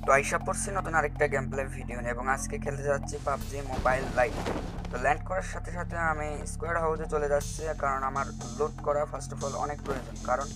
তো আইসা পড়ছি নতুন আরেকটা গেম প্লে ভিডিও নিয়ে এবং আজকে খেলতে যাচ্ছি পাবজি মোবাইল লাইট। তো ল্যান্ড করার সাথে সাথে আমি স্কোয়ার হাউসে চলে যাচ্ছি, কারণ আমার লুট করা ফার্স্ট অফ অল অনেক প্রয়োজন, কারণ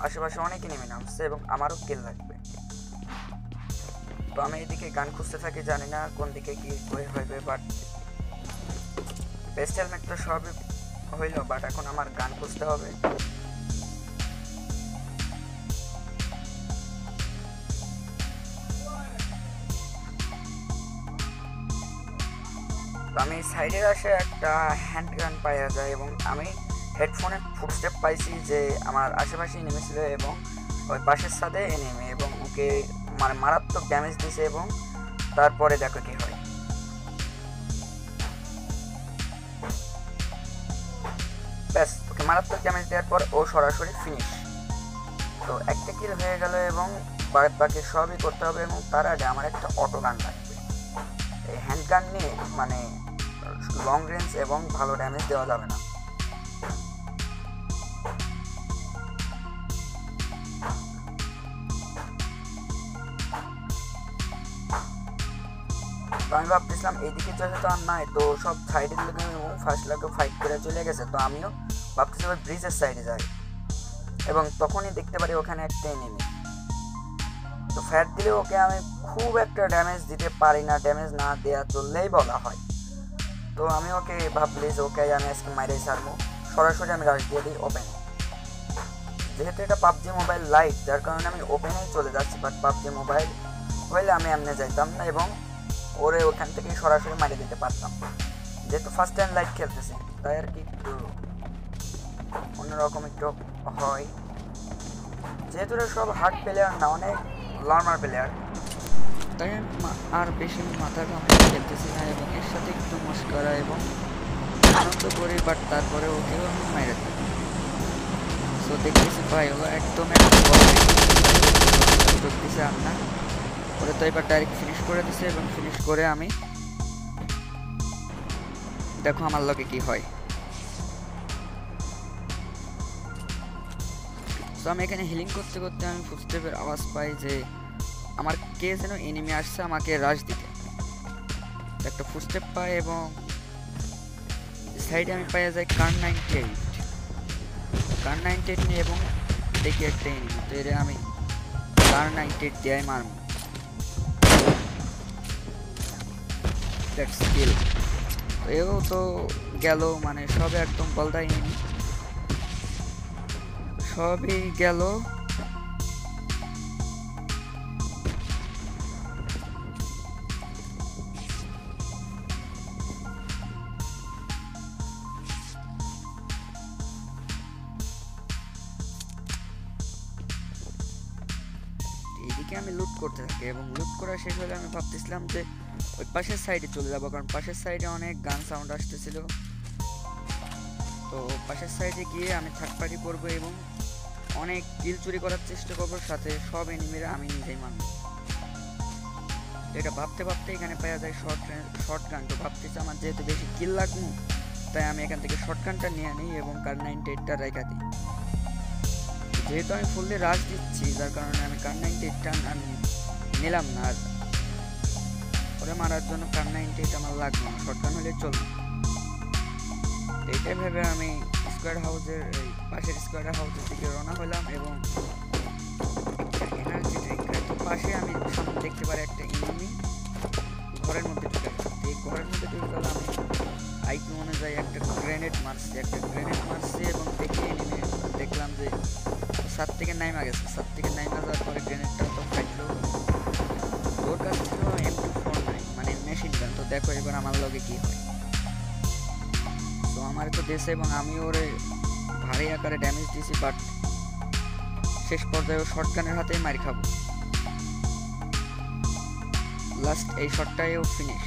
আশেপাশে অনেক এনিমি নামছে এবং আমারও কিল লাগবে। তো আমি এদিকে গান খুঁজতে থাকি, জানি না কোন দিকে কি হইবে, বাট বেস্ট হেলমেট তো সবই হইলো, বাট এখন আমার গান খুঁজতে হবে। তো আমি সাইডের আসে একটা হ্যান্ড গান পাওয়া যায় এবং আমি হেডফোনে ফুটস্টেপ পাইছি যে আমার আশেপাশেই নেমেছিল এবং ওই পাশের সাথে নেমে এবং ওকে মানে মারাত্মক ড্যামেজ দিছে এবং তারপরে দেখো কি হয়। ব্যাস, ওকে মারাত্মক ড্যামেজ দেওয়ার পর ও সরাসরি ফিনিশ। তো একটা কিল হয়ে গেল এবং বাকি সবই করতে হবে এবং তার আগে আমার একটা অটো গান লাগবে। এই হ্যান্ড গান নিয়ে মানে লং রেঞ্জ এবং ভালো ড্যামেজ দেওয়া যাবে না। তো আমি ভাবতেছিলাম এইদিকে যেহেতু আর নাই, তো সব সাইডের লোক এবং ফার্স্ট লোকে ফাইট করে চলে গেছে, তো আমিও ভাবতেছিলাম ওই ব্রিজের সাইডে যাই এবং তখনই দেখতে পারি ওখানে একটা এনিমি। তো ফ্যাট দিলে ওকে আমি খুব একটা ড্যামেজ দিতে পারি না, ড্যামেজ না দেওয়া চললেই বলা হয়। তো আমি ওকে ভাবলি যে ওকে আমি আজকে মাইরেই ছাড়বো, সরাসরি আমি রাশ দিয়ে দিই ওপেনে। যেহেতু এটা পাবজি মোবাইল লাইট, যার কারণে আমি ওপেনেই চলে যাচ্ছি, বাট পাবজি মোবাইল হইলে আমি এমনি যাইতাম না এবং ওরে ওখান থেকে সরাসরি মারি দিতে পারতাম। যেহেতু ফার্স্ট টাইম লাইট খেলতেছি তাই আর কি একটু অন্যরকম একটু হয়। যেহেতু সব হার্ড প্লেয়ার না, অনেক নর্মাল প্লেয়ার, তাই আমি আর বেশি মাথা ঘামিয়ে খেলতেছি না এবং এর সাথে একটু মস্করা এবং আনন্দ করি, বাট তারপরে ওকেও আমি মাইরে দিই। সো দেখতেছি ভাই ও একদম দিছে আর না, ওরে তো এবার ডাইরেক্ট ফিনিশ করে দিছে এবং ফিনিশ করে আমি দেখো আমার লগে কি হয়। তো আমি এখানে হিলিং করতে করতে আমি ফুটস্টেপের আওয়াজ পাই যে আমার কে যেন এনিমি আসছে আমাকে রাশ দিতে। একটা ফুটস্টেপ পাই এবং সাইডে আমি পাইয়া যাই কার 98 নিয়ে এবং দেখি একটা এনিমি, তো এর আমি কার 98 দিয়ে মারব। দ্যাটস কিল। তো এও তো গেল, মানে সবে একদম বলদাই এনিমি সবই গেল। এইদিকে আমি লুট করতে থাকি এবং লুট করা শেষ হলে আমি ভাবতেছিলাম যে ওই পাশের সাইডে চলে যাবো, কারণ পাশের সাইডে অনেক গান সাউন্ড আসতেছিল। তো পাশের সাইডে গিয়ে আমি থার্ড পার্টি করবো এবং অনেক কিল চুরি করার চেষ্টা করবো, সাথে সব এনিমিরা আমি নিজেই মারব। এটা ভাবতে ভাবতে এখানে পাওয়া যায় শর্ট গান। তো ভাবতেছি আমার যেহেতু বেশি কিল লাগবো, তাই আমি এখান থেকে শর্ট গানটা নিয়ে নিই এবং কার 98টা রেখা দিই। যেহেতু আমি ফুললি রাশ দিচ্ছি, যার কারণে আমি কার 98টা আমি নিলাম না, আর ওরে মারার জন্য কার 98 আমার লাগবে না, শর্ট গান হলে চলবে। এইটাই ভেবে আমি স্কোয়ার হাউসের এই পাশের স্কোয়ার হাউসের দিকে রওনা হলাম এবং এনার্জি ড্রিঙ্ক খাই। তো পাশে আমি সামনে দেখতে পারি একটা এনিমি ঘরের মধ্যে ঢুকে গেল। এই ঘরের মধ্যে ঢুকে গেল, আমি আইপি অনুযায়ী একটা গ্রেনেড মারছি এবং দেখে এনিমি দেখলাম যে ছাদ থেকে নাইমা গেছে। ছাদ থেকে নাইমা যাওয়ার পরে গ্রেনেডটা তো ফাইটলো। ওর কাছে ছিল M249 মানে মেশিন গান। তো দেখো এবার আমার লগে কি হয়। তো আমার তো দেশে এবং আমি ওরে ভারী আকারে ড্যামেজ দিয়েছি, বাট শেষ পর্যায়ে শর্ট গানের হাতেই মার খাবো। লাস্ট এই শটটাও ফিনিশ।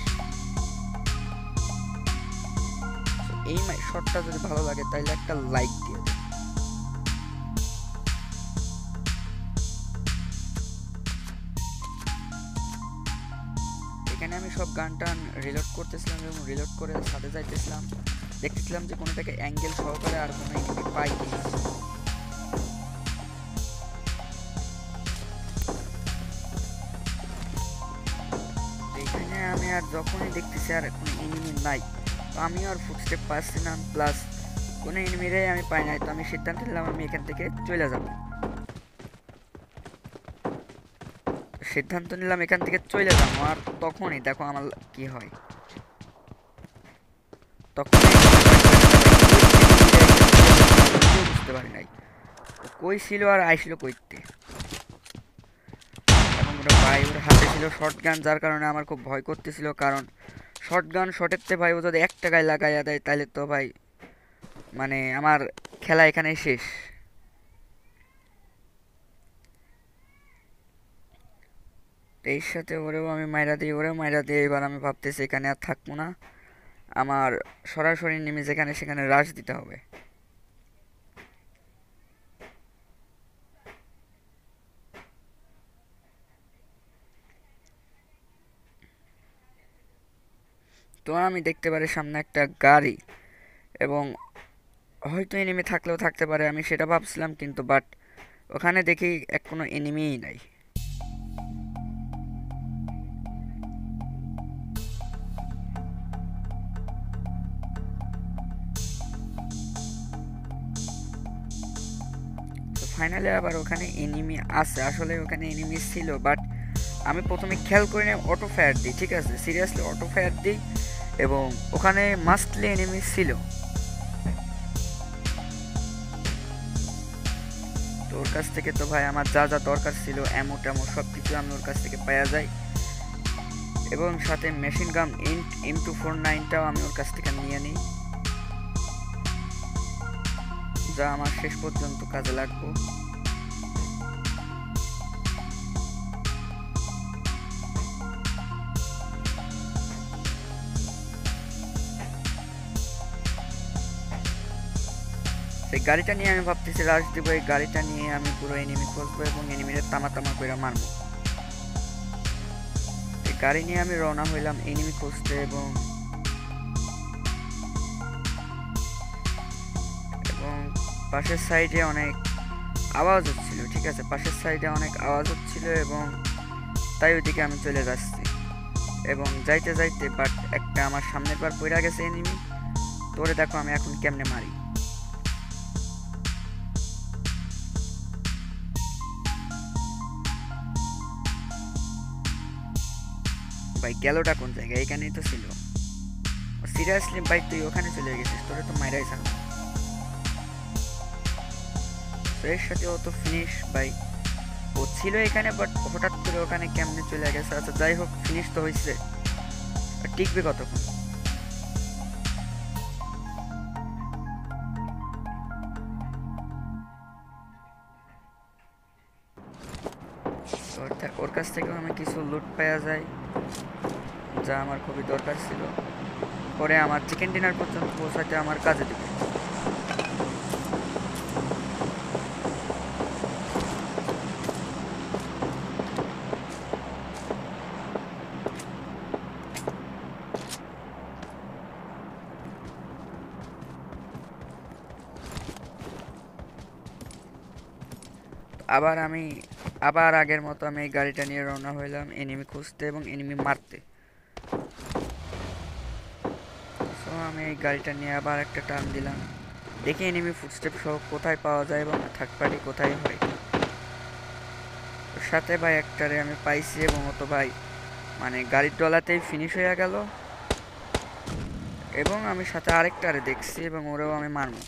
এই শটটা যদি ভালো লাগে তাহলে একটা লাইক দিয়ে দেন। এখানে আমি সব গান টান রিলোড করতেছিলাম এবং রিলোড করে সাথে যাইতেছিলাম, দেখতেছিলাম যে কোনোটাকে অ্যাঙ্গেল সহকারে আর কোনো এনিমি পাই কিনা। আর যখনই দেখতেছি আর কোনো এনিমি নাই, তো আমিও আর ফুটস্টেপ পাচ্ছি না, প্লাস কোনো এনিমিরাই আমি পাই নাই। তো আমি সিদ্ধান্ত নিলাম আমি এখান থেকে চলে যাব। সিদ্ধান্ত নিলাম এখান থেকে চলে যাবো। আর তখনই দেখো আমার কি হয়। তখন বুঝতে পারি নাই কই ছিল আর আইছিল কইতে। এবং ওটা ভাই ওর হাতে ছিল শর্ট গান, যার কারণে আমার খুব ভয় করতেছিল, কারণ শর্ট গান শটেরতে ভাই ও যদি একটা গায়ে লাগাইয়া দেয় তাহলে তো ভাই মানে আমার খেলা এখানেই শেষ। এর সাথে ওরেও আমি মাইরা দিই। এবার আমি ভাবতেছি এখানে আর থাকবো না, আমার সরাসরি নেমে যেখানে সেখানে রাশ দিতে হবে। তো আমি দেখতে পারি সামনে একটা গাড়ি, এবং হয়তো এনিমি থাকলেও থাকতে পারে, আমি সেটা ভাবছিলাম, কিন্তু বাট ওখানে দেখি কোনো এনিমিই নাই। তো ফাইনালি আবার ওখানে এনিমি আছে, আসলে ওখানে এনিমি ছিল, বাট আমি প্রথমে খেয়াল করি না, অটো ফায়ার দিই, ঠিক আছে, সিরিয়াসলি অটো ফায়ার দিই, এবং ওখানে মাস্টলি এনিমি ছিল। তো ওর কাছ থেকে তো ভাই আমার যা যা দরকার ছিল অ্যামো ট্যামো সব কিছু আমি ওর কাছ থেকে পাওয়া যায়, এবং সাথে মেশিন গান M249টাও আমি ওর কাছ থেকে নিয়ে নিই, যা আমার শেষ পর্যন্ত কাজে লাগবে। সেই গাড়িটা নিয়ে আমি ভাবতেছি রাশ দিব, এই গাড়িটা নিয়ে আমি পুরো এনিমি খুঁজবো এবং এনিমিদের তামা তামা করে মারবো। এই গাড়ি নিয়ে আমি রওনা হইলাম এনিমি খুঁজতে, এবং পাশের সাইডে অনেক আওয়াজ হচ্ছিল, ঠিক আছে, পাশের সাইডে অনেক আওয়াজ হচ্ছিল, এবং তাই ওইদিকে আমি চলে যাচ্ছি। এবং যাইতে যাইতে বাট একটা আমার সামনের বার পড়ে গেছে এনিমি। তোরে দেখো আমি এখন কেমনে মারি। ভাই গেলটা কোন জায়গায়? এখানেই তো ছিল। সিরিয়াসলি ভাই তুই ওখানে চলে গেছিস, তোরে তো মাইরাই ছাড়ব। তো এর সাথে ও তো ফিনিশ ভাই, ও ছিল এখানে বাট হঠাৎ করে ওখানে কেমনে চলে গেছে। আচ্ছা যাই হোক, ফিনিশ তো হয়েছে, টিকবে কতক্ষণ? ওর কাছ থেকেও আমি কিছু লুট পাওয়া যায়, যা আমার খুবই দরকার ছিল, পরে আমার চিকেন ডিনার পর্যন্ত পৌঁছাতে আমার কাজে দেবে। আবার আগের মতো আমি এই গাড়িটা নিয়ে রওনা হইলাম এনিমি খুঁজতে এবং এনিমি মারতে। সো আমি এই গাড়িটা নিয়ে আবার একটা টার্ন দিলাম, দেখি এনিমি ফুটস্টেপ সহ কোথায় পাওয়া যায় এবং থার্ড পার্টি কোথায় হয়। ওর সাথে ভাই একটারে আমি পাইছি, এবং ও তো ভাই মানে গাড়ির ডলাতেই ফিনিশ হয়ে গেল, এবং আমি সাথে আরেকটারে দেখছি এবং ওরেও আমি মারবো।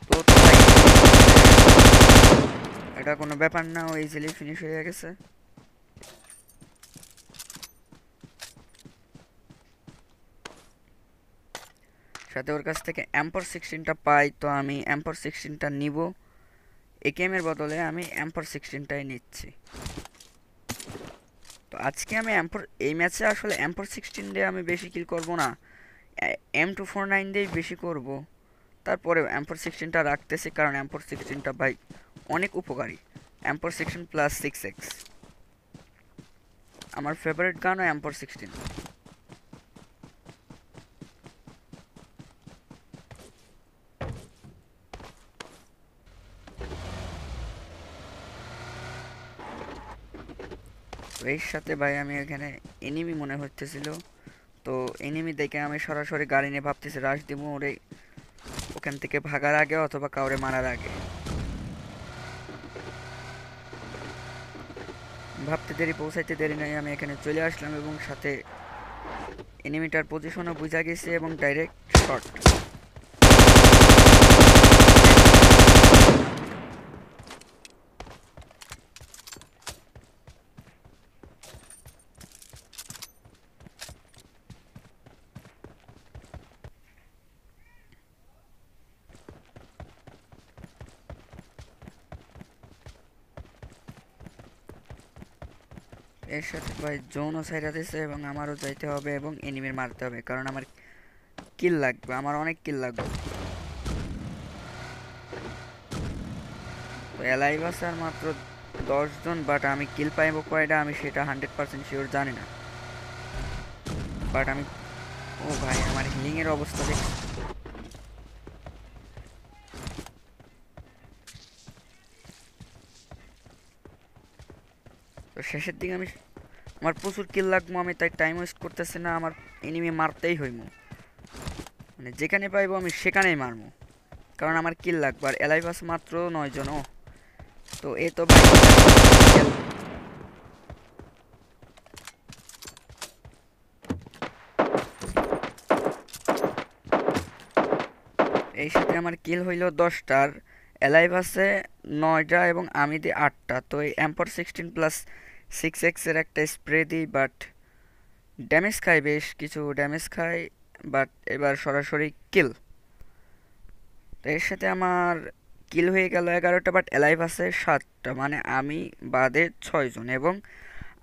তো ভাই এটা কোনো ব্যাপার না, ও ইজিলি ফিনিশ হয়ে গেছে। সাথে ওর কাছ থেকে M416টা পাই, তো আমি M416টা নিব। একেএমের বদলে আমি M416টাই নিচ্ছি। তো আজকে আমি এই ম্যাচে আসলে M416 দিয়ে আমি বেশি কিল করব না, M249 দিয়েই বেশি করব। তারপরে M416টা রাখতেছি, কারণ M416টা ভাই অনেক উপকারী। M416 প্লাস 6x আমার ফেভারিট গানও M416। তো এর সাথে ভাই আমি এখানে এনিমি মনে হচ্ছিল, তো এনিমি দেখে আমি সরাসরি গাড়ি নিয়ে ভাবতেছি রাশ দিব ওরে ওখান থেকে ভাগার আগে অথবা কাউরে মারার আগে। ভাবতে দেরি পৌঁছাইতে দেরি নাই, আমি এখানে চলে আসলাম এবং সাথে এনিমিটার পজিশনও বুঝা গেছে এবং ডাইরেক্ট শট। এর সাথে ভাই জোনও ছাইড়া দিছে এবং আমারও যাইতে হবে এবং এনিমির মারতে হবে, কারণ আমার কিল লাগবে, আমার অনেক কিল লাগবে। তো এলাইভ আছে আর মাত্র 10 জন, বাট আমি কিল পাইব কয়টা আমি সেটা 100% শিওর জানি না। বাট আমি, ও ভাই আমার হিলিং এর অবস্থা দেখ। তো শেষের দিকে আমি, আমার প্রচুর কিল লাগবো, আমি তাই টাইম ওয়েস্ট করতেছি না, আমার এনিমি মারতেই হইব, মানে যেখানে পাইবো আমি সেখানেই মারবো, কারণ আমার কিল লাগবে। আর এলাইভ আছে মাত্র 9 জন। ও তো এ তো ভাই এই সাথে আমার কিল হইল 10টার, এলাইভ আছে 9টা এবং আমি দিই 8টা। তো এই M416 প্লাস 6x এর একটা স্প্রে দিই, বাট ড্যামেজ খাই, বেশ কিছু ড্যামেজ খাই, বাট এবার সরাসরি কিল। তো এর সাথে আমার কিল হয়ে গেল 11টা, বাট এলাইভ আছে 7টা, মানে আমি বাদে 6 জন, এবং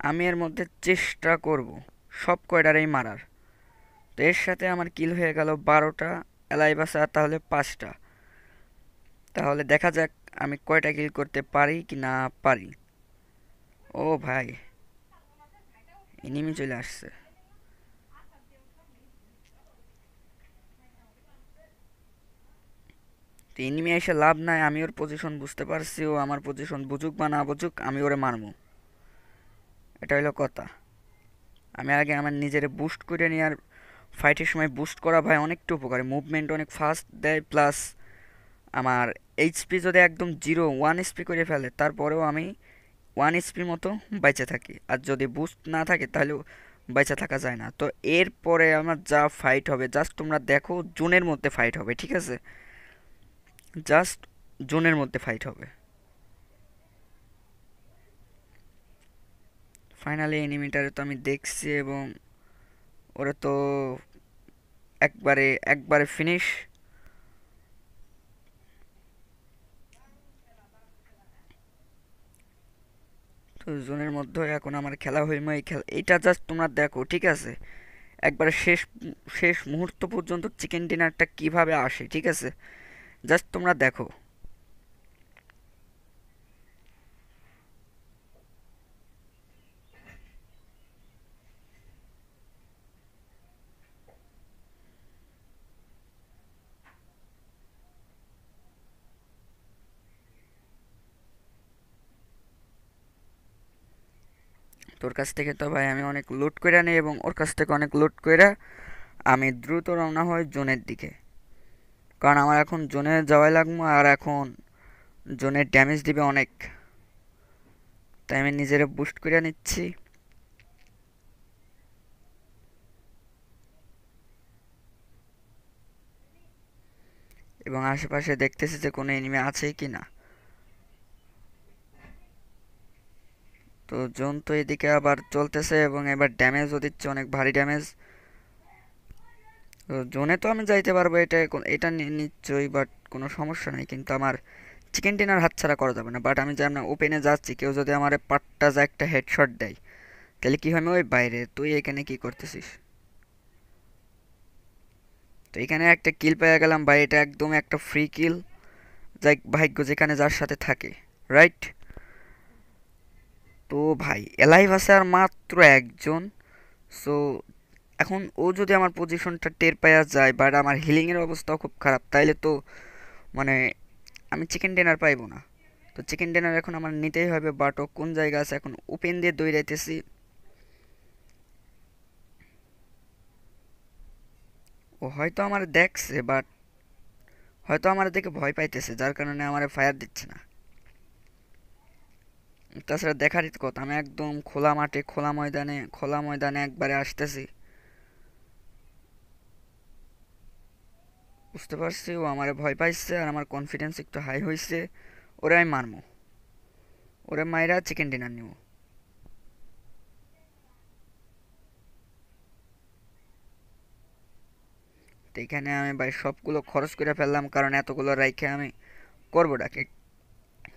আমি এর মধ্যে চেষ্টা করব সব কয়টারেই মারার। তো এর সাথে আমার কিল হয়ে গেল 12টা, এলাইভ আছে আর তাহলে 5টা। তাহলে দেখা যাক আমি কয়টা কিল করতে পারি কি না পারি। ও ভাই এনিমি চলে আসছে। তো এনিমি এসে লাভ নাই, আমি ওর পজিশন বুঝতে পারছি, ও আমার পজিশন বুঝুক বা না বুঝুক আমি ওরে মারবো, এটা হইলো কথা। আমি আগে আমার নিজেরে বুস্ট করে নিই, আর ফাইটের সময় বুস্ট করা ভাই অনেকটা উপকারী, মুভমেন্ট অনেক ফাস্ট দেয়, প্লাস আমার এইচপি যদি একদম 1 এসপি করে ফেলে তারপরেও আমি 1 এসপির মতো বেঁচে থাকি, আর যদি বুস্ট না থাকে তাহলে বেঁচে থাকা যায় না। তো এরপরে আমার যা ফাইট হবে জাস্ট তোমরা দেখো, জোনের মধ্যে ফাইট হবে, ঠিক আছে, জাস্ট জোনের মধ্যে ফাইট হবে। ফাইনালি এনিমিটারে তো আমি দেখছি এবং ওরা তো একবারে একবারে ফিনিশ। তো জোনের মধ্যে এখন আমার খেলা হইম, এই খেলা এইটা জাস্ট তোমরা দেখো, ঠিক আছে, একবারে শেষ শেষ মুহূর্ত পর্যন্ত চিকেন ডিনারটা কিভাবে আসে, ঠিক আছে, জাস্ট তোমরা দেখো। তোর কাছ থেকে তো ভাই আমি অনেক লুট করে নিই এবং ওর কাছ থেকে অনেক লুট করে আমি দ্রুত রওনা হই জোনের দিকে, কারণ আমার এখন জোনে যাওয়াই লাগবো, আর এখন জোনের ড্যামেজ দিবে অনেক, তাই আমি নিজেরে বুস্ট করে নিচ্ছি। এবং আশেপাশে দেখতেছি যে কোনো এনিমি আছে কি না। তো জোন তো এদিকে আবার চলতেছে এবং এবার ড্যামেজও দিচ্ছে, অনেক ভারী ড্যামেজ। তো জোনে তো আমি যাইতে পারবো, এটা এটা নিশ্চয়ই, বাট কোনো সমস্যা নেই, কিন্তু আমার চিকেন ডিনার হাতছাড়া করা যাবে না। বাট আমি যেমন ওপেনে যাচ্ছি, কেউ যদি আমার পাট্টা যা একটা হেডশট দেয় তাহলে কি হবে, ওই বাইরে তুই এখানে কি করতেছিস। তো এখানে একটা কিল পেয়ে গেলাম ভাই, এটা একদম একটা ফ্রি কিল, যাই ভাগ্য যেখানে যার সাথে থাকে, রাইট। তো ভাই এলাইভ আছে আর মাত্র একজন। সো এখন ও যদি আমার পজিশনটা টের পাওয়া যায়, বাট আমার হিলিংয়ের অবস্থাও খুব খারাপ, তাইলে তো মানে আমি চিকেন ডিনার পাইবো না। তো চিকেন ডিনার এখন আমার নিতেই হবে, বাট ও কোন জায়গা আছে, এখন ওপেন দিয়ে দৌড়াইতেছি, ও হয়তো আমার দেখছে, বাট হয়তো আমার দেখে ভয় পাইতেছে, যার কারণে আমার ফায়ার দিচ্ছে না। তাছাড়া দেখারই তো কথা, আমি একদম খোলা মাঠে খোলা ময়দানে একবারে আসতেছি। বুঝতে পারছি ও আমার ভয় পাইছে আর আমার কনফিডেন্স একটু হাই হয়েছে। ওরে আমি মারমু, ওরে মাইরা চিকেন ডিনার নিব। তো এখানে আমি ভাই সবগুলো খরচ করে ফেললাম, কারণ এতগুলো রাইখে আমি করবো ডাকে,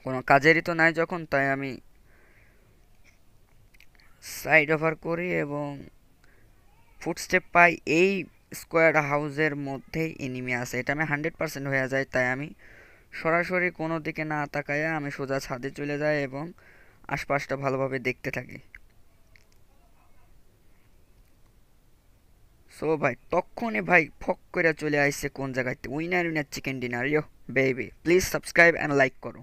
কোনো কাজেরই তো নাই যখন, তাই আমি সাইড ওভার করি এবং ফুটস্টেপ পাই। এই স্কোয়ার হাউসের মধ্যেই এনিমি আছে, এটা আমি 100% হয়ে যায়, তাই আমি সরাসরি কোনো দিকে না তাকায়া আমি সোজা ছাদে চলে যাই এবং আশপাশটা ভালোভাবে দেখতে থাকি। সো ভাই তখনই ভাই ফক করে চলে আসছে কোন জায়গাতে winner winner chicken dinner. Yo baby, please subscribe and like করো।